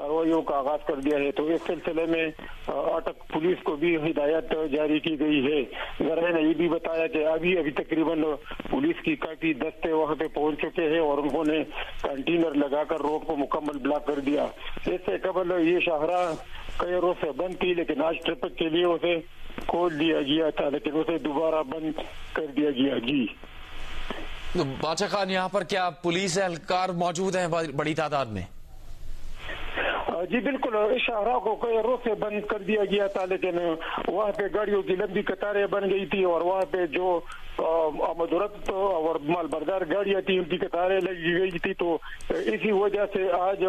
कार्रवाइयों का आगाज कर दिया है। तो इस सिलसिले में अटक पुलिस को भी हिदायत जारी की गई है। गरह ने ये भी बताया कि अभी तकरीबन पुलिस की काफी दस्ते वहां पे पहुंच चुके हैं और उन्होंने कंटेनर लगाकर रोड को मुकम्मल ब्लॉक कर दिया। इससे कबल ये शाहराह कई रोज से बंद थी, लेकिन आज ट्रैफिक के लिए उसे खोल दिया गया था, लेकिन उसे दोबारा बंद कर दिया गया। जी तो बादशाह खान, यहाँ पर क्या पुलिस एहलकार मौजूद हैं बड़ी तादाद में? जी बिल्कुल, इस शाहराह को कई रोज से बंद कर दिया गया था, लेकिन वहाँ पे गाड़ियों की लंबी कतारें बन गई थी और वहाँ पे जो आमद-ओ-रफ्त और माल बरदार गाड़ियां थी उनकी कतारें लगी गई थी। तो इसी वजह से आज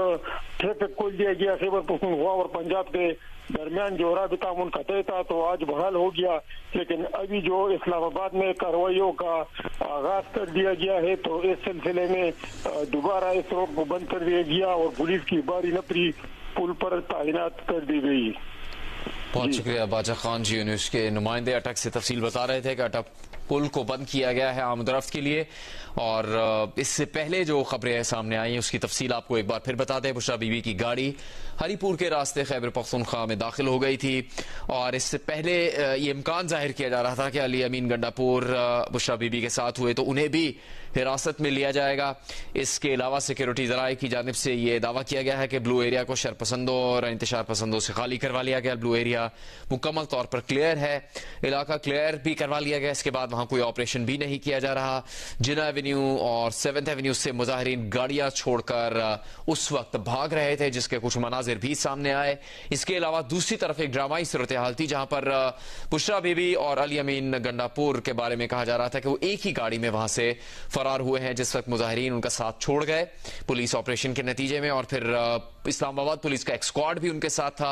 ट्रैफिक खोल दिया गया। खैबर पख्तूनख्वा और पंजाब के दरमियान जो राबिता मुनक़ते था तो आज बहाल हो गया, लेकिन अभी जो इस्लामाबाद में कार्रवाइयों का आगाज कर दिया गया है तो इस सिलसिले में दोबारा इस रोड को बंद कर दिया गया और पुलिस की बारी नफरी पुल पर तैनात कर दी गई। बहुत शुक्रिया बादशाह खान। जी न्यूज के नुमाइंदे अटक से तफसील बता रहे थे कि अटक पुल को बंद किया गया है आमदरफ्त के लिए, और इससे पहले जो खबरें सामने आई हैं उसकी तफसील आपको एक बार फिर बता दें। बुशरा बीबी की गाड़ी हरीपुर के रास्ते खैबर पख्तूनख्वा में दाखिल हो गई थी और इससे पहले ये इम्कान जाहिर किया जा रहा था कि अली अमीन गंडापुर बुशरा बीबी के साथ हुए तो उन्हें भी हिरासत में लिया जाएगा। इसके अलावा सिक्योरिटी ज़राए की जानिब से ये दावा किया गया है कि ब्लू एरिया को शरपसंदों और इंतशार पसंदों से खाली करवा लिया गया। ब्लू एरिया मुकम्मल तौर पर क्लियर है, इलाका क्लियर भी करवा लिया गया। इसके बाद वहां कोई ऑपरेशन भी नहीं किया जा रहा। जिना एवेन्यू और 7th एवेन्यू से मुजाहिरीन गाड़ियां छोड़कर उस वक्त भाग रहे थे, जिसके कुछ मनाजिर भी सामने आए। इसके अलावा दूसरी तरफ एक ड्रामाई सूरत हाल थी जहां पर बुशरा बीबी और अली अमीन गंडापुर के बारे में कहा जा रहा था कि वो एक ही गाड़ी में वहां से फरार हुए हैं जिस वक्त मुजाहिरीन उनका साथ छोड़ गए पुलिस ऑपरेशन के नतीजे में, और फिर इस्लामाबाद पुलिस का एक स्क्वाड भी उनके साथ था,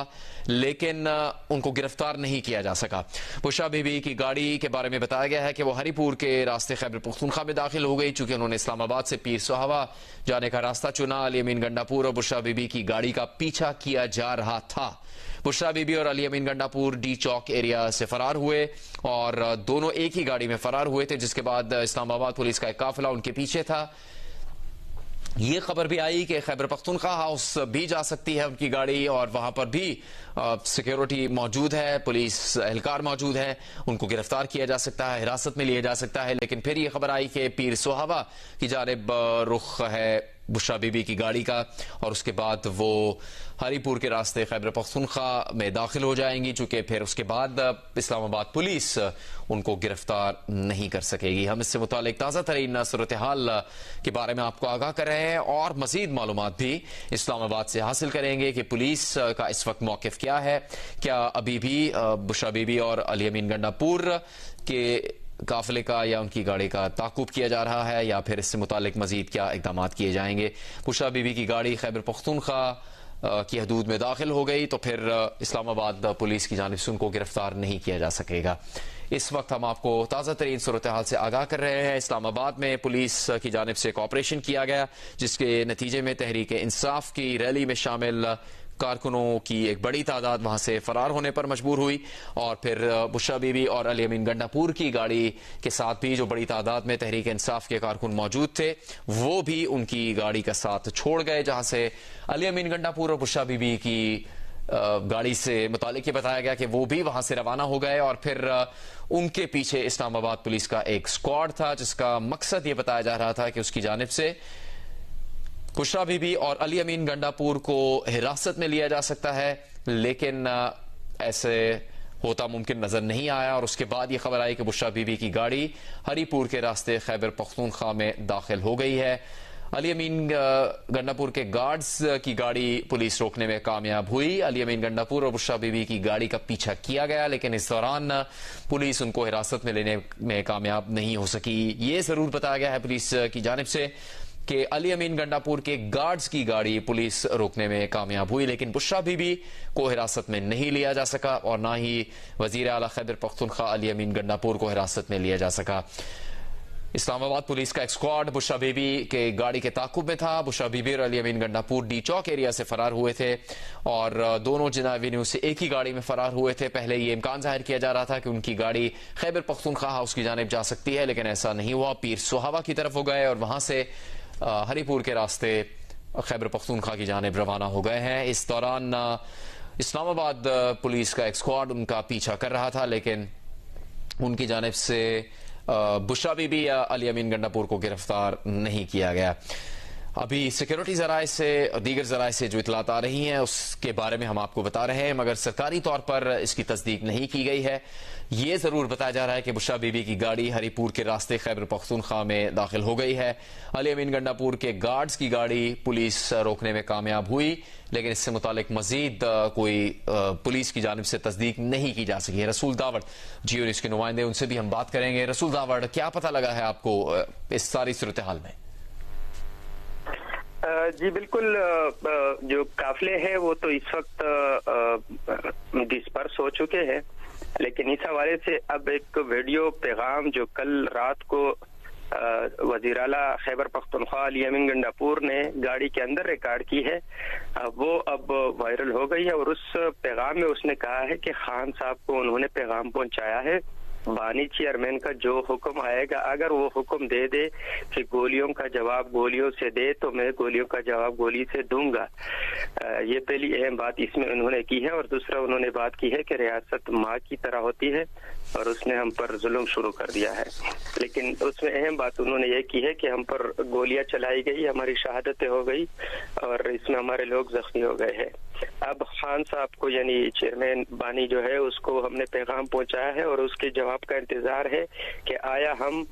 लेकिन उनको गिरफ्तार नहीं किया जा सका। बुशरा बीबी की गाड़ी के बारे में बताया गया है कि वो हरीपुर के रास्ते खैबर पख्तूनख्वा में दाखिल हो गई चूंकि उन्होंने इस्लामाबाद से पीर सुहावा जाने का रास्ता चुना। अली अमीन गंडापुर और बुशरा बीबी की गाड़ी का पीछा किया जा रहा था। बुशरा बीबी और अली अमीन गंडापुर डी चौक एरिया से फरार हुए और दोनों एक ही गाड़ी में फरार हुए थे, जिसके बाद इस्लामाबाद पुलिस का एक काफिला उनके पीछे था। ये खबर भी आई कि खैबर पख्तूनख्वा हाउस भी जा सकती है उनकी गाड़ी और वहां पर भी सिक्योरिटी मौजूद है, पुलिस एहलकार मौजूद है, उनको गिरफ्तार किया जा सकता है, हिरासत में लिया जा सकता है। लेकिन फिर ये खबर आई कि पीर सुहावा की जानिब रुख है बुशरा बीबी की गाड़ी का और उसके बाद वो हरीपुर के रास्ते खैबर पख्तूनख्वा में दाखिल हो जाएंगी, चूंकि फिर उसके बाद इस्लामाबाद पुलिस उनको गिरफ्तार नहीं कर सकेगी। हम इससे मुतालिक ताज़ा तरीन सूरत हाल के बारे में आपको आगाह कर रहे हैं और मजीद मालूमात भी इस्लामाबाद से हासिल करेंगे कि पुलिस का इस वक्त मौक़िफ़ क्या है, क्या अभी भी बुशरा बीबी और अली अमीन गंडापुर के काफिले का या उनकी गाड़ी का ताकुब किया जा रहा है, या फिर इससे मुतालिक मजीद क्या इकदाम किए जाएंगे। बुशरा बीबी की गाड़ी खैबर पख्तूनख्वा की हदूद में दाखिल हो गई तो फिर इस्लामाबाद पुलिस की जानिब से उनको गिरफ्तार नहीं किया जा सकेगा। इस वक्त हम आपको ताज़ा तरीन सूरत हाल से आगाह कर रहे हैं। इस्लामाबाद में पुलिस की जानिब से एक ऑपरेशन किया गया जिसके नतीजे में तहरीक इंसाफ की रैली में शामिल कारकुनों की एक बड़ी तादाद वहां से फरार होने पर मजबूर हुई और फिर बुशरा बीबी और अली अमीन गंडापुर की गाड़ी के साथ भी जो बड़ी तादाद में तहरीक इंसाफ के कारकुन मौजूद थे वो भी उनकी गाड़ी का साथ छोड़ गए, जहां से अली अमीन गंडापुर और बुशरा बीबी की गाड़ी से मुतालिक बताया गया कि वो भी वहां से रवाना हो गए और फिर उनके पीछे इस्लामाबाद पुलिस का एक स्क्वाड था जिसका मकसद ये बताया जा रहा था कि उसकी जानिब से बुशरा बीबी और अली अमीन गंडापुर को हिरासत में लिया जा सकता है, लेकिन ऐसे होता मुमकिन नजर नहीं आया और उसके बाद ये खबर आई कि बुशरा बीबी की गाड़ी हरीपुर के रास्ते खैबर पख्तूनख्वा में दाखिल हो गई है। अली अमीन गंडापुर के गार्ड्स की गाड़ी पुलिस रोकने में कामयाब हुई। अली अमीन गंडापुर और बुशरा बीबी की गाड़ी का पीछा किया गया, लेकिन इस दौरान पुलिस उनको हिरासत में लेने में कामयाब नहीं हो सकी। ये जरूर बताया गया है पुलिस की जानिब से कि अली अमीन गंडापुर के गार्ड्स की गाड़ी पुलिस रोकने में कामयाब हुई, लेकिन बुशरा बीबी को हिरासत में नहीं लिया जा सका और ना ही वजीर आला खैबर पख्तूनख्वा अली अमीन गंडापुर को हिरासत में लिया जा सका। इस्लामाबाद पुलिस का एक स्क्वाड बुशरा बीबी के गाड़ी के ताकुब में था। बुशरा बीबी और अली अमीन गंडापुर डी चौक एरिया से फरार हुए थे और दोनों जिना एवेन्यू से एक ही गाड़ी में फरार हुए थे। पहले ये इम्कान जाहिर किया जा रहा था कि उनकी गाड़ी खैबर पख्तूनख्वा हाउस की जानिब जा सकती है, लेकिन ऐसा नहीं हुआ। पीर सुहावा की तरफ हो गए और वहां से हरीपुर के रास्ते खैबर पख्तूनख्वा की जानिब रवाना हो गए हैं। इस दौरान इस्लामाबाद पुलिस का एक स्क्वाड उनका पीछा कर रहा था, लेकिन उनकी जानिब से बुशरा बीबी या अली अमीन गंडापुर को गिरफ्तार नहीं किया गया। अभी सिक्योरिटी जराए से और दीगर जराए से जो इतलात आ रही हैं उसके बारे में हम आपको बता रहे हैं, मगर सरकारी तौर पर इसकी तस्दीक नहीं की गई है। ये जरूर बताया जा रहा है कि बुशरा बीबी की गाड़ी हरीपुर के रास्ते खैबर पख्तूनख्वा में दाखिल हो गई है। अली अमीन गंडापुर के गार्ड्स की गाड़ी पुलिस रोकने में कामयाब हुई, लेकिन इससे मुतालिक मजीद कोई पुलिस की जानिब से तस्दीक नहीं की जा सकी है। रसूल दावड़ जियो न्यूज़ के नुमाइंदे, उनसे भी हम बात करेंगे। रसूल दावड़, क्या पता लगा है आपको इस सारी सूरत हाल में? जी बिल्कुल, जो काफिले हैं वो तो इस वक्त डिस्पर्स हो चुके हैं, लेकिन इस हवाले से अब एक वीडियो पैगाम जो कल रात को वजीर आला खैबर पख्तूनख्वा अली अमीन गंडापुर ने गाड़ी के अंदर रिकॉर्ड की है, वो अब वायरल हो गई है। और उस पैगाम में उसने कहा है कि खान साहब को उन्होंने पैगाम पहुंचाया है, बानी चेयरमैन का जो हुक्म आएगा अगर वो हुक्म दे दे कि गोलियों का जवाब गोलियों से दे तो मैं गोलियों का जवाब गोली से दूंगा। ये पहली अहम बात इसमें उन्होंने की है। और दूसरा उन्होंने बात की है कि रियासत माँ की तरह होती है और उसने हम पर जुल्म शुरू कर दिया है। लेकिन उसमें अहम बात उन्होंने ये की है कि हम पर गोलियां चलाई गई, हमारी शहादतें हो गई और इसमें हमारे लोग जख्मी हो गए हैं। अब खान साहब को यानी चेयरमैन बानी जो है उसको हमने पैगाम पहुंचाया है और उसके जवाब का इंतजार है कि आया हम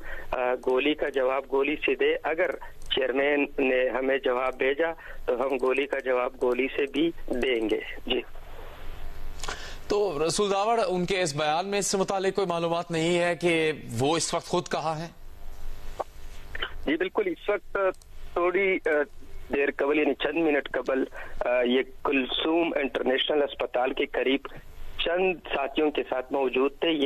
गोली का जवाब गोली से दे। अगर चेयरमैन ने हमें जवाब भेजा तो हम गोली का जवाब गोली से भी देंगे। जी तो रसूल दावड़, उनके इस बयान में इससे मुतालिक कोई मालूमात नहीं है कि वो इस वक्त खुद कहाँ है? जी बिल्कुल, इस वक्त थोड़ी देर कबल यानी चंद मिनट कबल ये कुलसूम इंटरनेशनल अस्पताल के करीब चंद साथियों के साथ मौजूद थे। ये